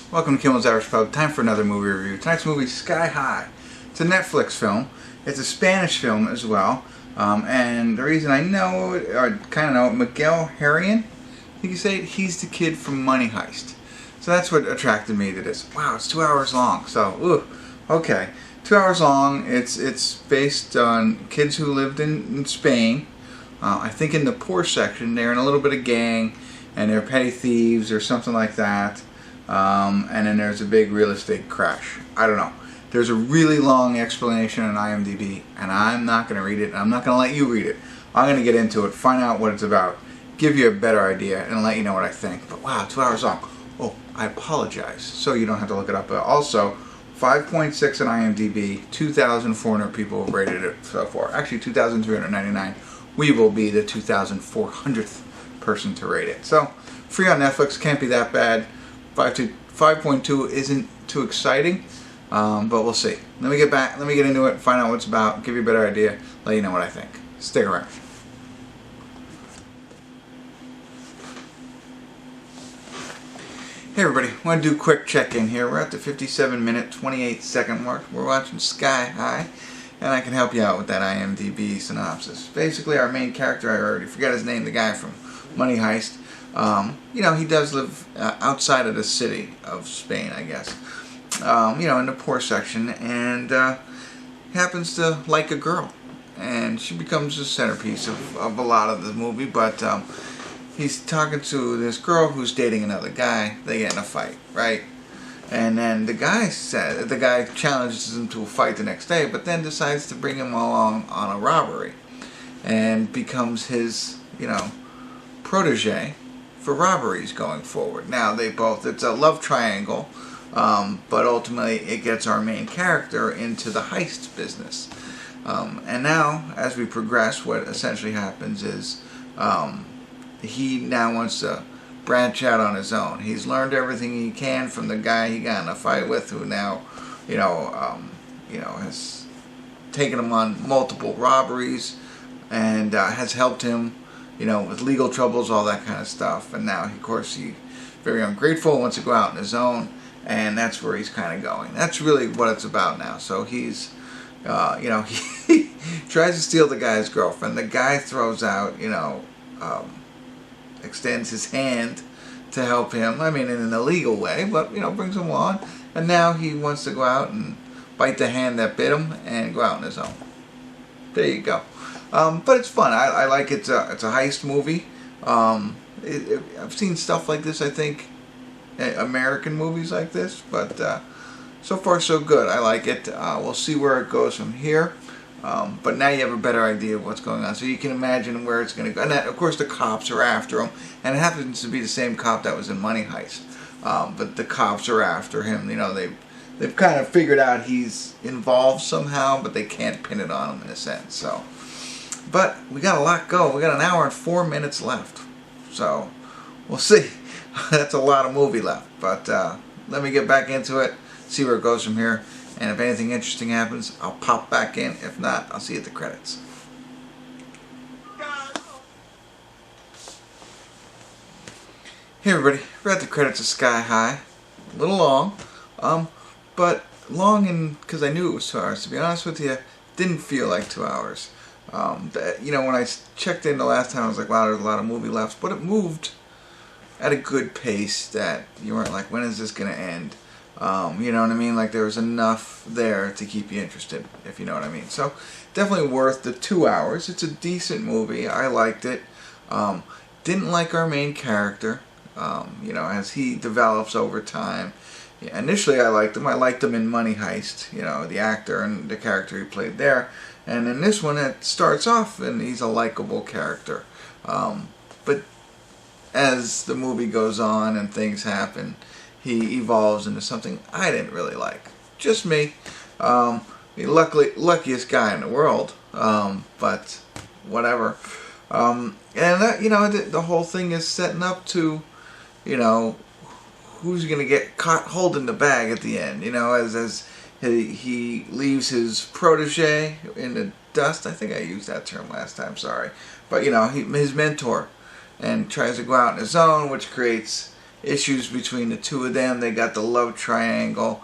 Welcome to Kimmel's Irish Pub. Time for another movie review. Tonight's movie is Sky High. It's a Netflix film. It's a Spanish film as well. And the reason I know it, or kind of know it, Miguel Herrán, I think you say it, he's the kid from Money Heist. So that's what attracted me to this. Wow, it's 2 hours long. So, okay. 2 hours long. It's based on kids who lived in Spain. I think in the poor section. They're in a little bit of gang, and they're petty thieves or something like that. And then there's a big real estate crash. I don't know. There's a really long explanation on IMDb, and I'm not going to read it, and I'm not going to let you read it. I'm going to get into it, find out what it's about, give you a better idea, and let you know what I think. But wow, 2 hours long. Oh, I apologize. So you don't have to look it up. But also, 5.6 on IMDb, 2,400 people have rated it so far. Actually, 2,399. We will be the 2,400th person to rate it. So, free on Netflix, can't be that bad. 5.2 isn't too exciting, but we'll see. Let me get into it, find out what it's about, give you a better idea, let you know what I think. Stick around. Hey everybody, I want to do a quick check-in here. We're at the 57-minute, 28-second mark. We're watching Sky High, and I can help you out with that IMDb synopsis. Basically, our main character, I already forgot his name, the guy from Money Heist. He does live outside of the city of Spain, I guess. In the poor section, and happens to like a girl, and she becomes the centerpiece of a lot of the movie. But he's talking to this girl who's dating another guy. They get in a fight, right? And then the guy challenges him to a fight the next day, but then decides to bring him along on a robbery, and becomes his, protege for robberies going forward. Now it's a love triangle, but ultimately it gets our main character into the heist business. And now, as we progress, what essentially happens is he now wants to branch out on his own. He's learned everything he can from the guy he got in a fight with, who now, has taken him on multiple robberies and has helped him with legal troubles, all that kind of stuff. And now, of course, he's very ungrateful, wants to go out on his own, and that's where he's kind of going. That's really what it's about now. So he's, he tries to steal the guy's girlfriend. The guy throws out, extends his hand to help him. I mean, in an illegal way, but, brings him on. And now he wants to go out and bite the hand that bit him and go out on his own. There you go. But it's fun. I like it. It's a heist movie. I've seen stuff like this, I think, American movies like this, but so far so good. I like it. We'll see where it goes from here. But now you have a better idea of what's going on, so you can imagine where it's going to go. And that, of course, the cops are after him, and it happens to be the same cop that was in Money Heist. But the cops are after him. They've kind of figured out he's involved somehow, but they can't pin it on him in a sense. So. But we got a lot going. We got an hour and 4 minutes left. So, we'll see. That's a lot of movie left. But let me get back into it, see where it goes from here. And if anything interesting happens, I'll pop back in. If not, I'll see you at the credits. Hey everybody, we're at the credits of Sky High. A little long. But long because I knew it was 2 hours. To be honest with you, didn't feel like 2 hours. When I checked in the last time, I was like, wow, there's a lot of movie left. But it moved at a good pace that you weren't like, when is this going to end? You know what I mean? Like, there was enough there to keep you interested, if you know what I mean. So, definitely worth the 2 hours. It's a decent movie. I liked it. Didn't like our main character, as he develops over time. Yeah, initially, I liked him. I liked him in Money Heist, the actor and the character he played there. And in this one, it starts off, and he's a likable character. But as the movie goes on and things happen, he evolves into something I didn't really like. Just me. The luckiest guy in the world. But whatever. And that, the whole thing is setting up to, who's going to get caught holding the bag at the end. As he leaves his protege in the dust. I think I used that term last time, sorry. But, his mentor, and tries to go out on his own, which creates, issues between the two of them. They got the love triangle.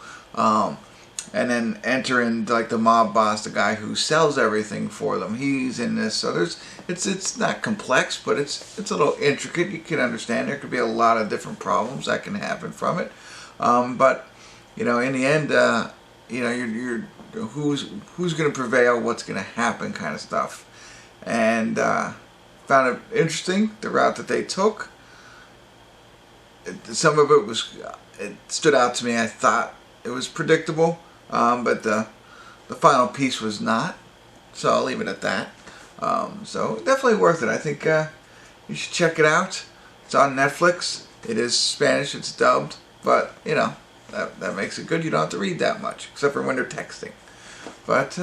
And then enter in like the mob boss, the guy who sells everything for them. He's in this, so it's not complex, but it's a little intricate. You can understand there could be a lot of different problems that can happen from it. But in the end, you're who's going to prevail, what's going to happen, kind of stuff. And found it interesting the route that they took. Some of it stood out to me. I thought it was predictable. But the final piece was not, so I'll leave it at that. So definitely worth it. I think you should check it out. It's on Netflix. It is Spanish. It's dubbed, but that makes it good. You don't have to read that much, except for when they're texting. But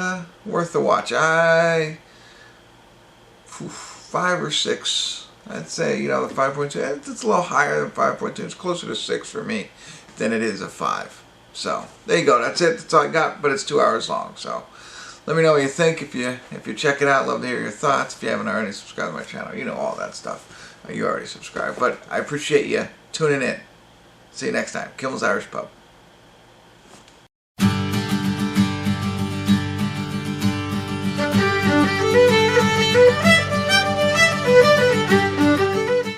worth the watch. 5 or 6. I'd say the 5.2. It's a little higher than 5.2. It's closer to 6 for me than it is a 5. So there you go. That's it. That's all I got. But it's 2 hours long. So let me know what you think. If you check it out, love to hear your thoughts. If you haven't already subscribed to my channel, you know all that stuff. You already subscribed. But I appreciate you tuning in. See you next time. Kimmel's Irish Pub.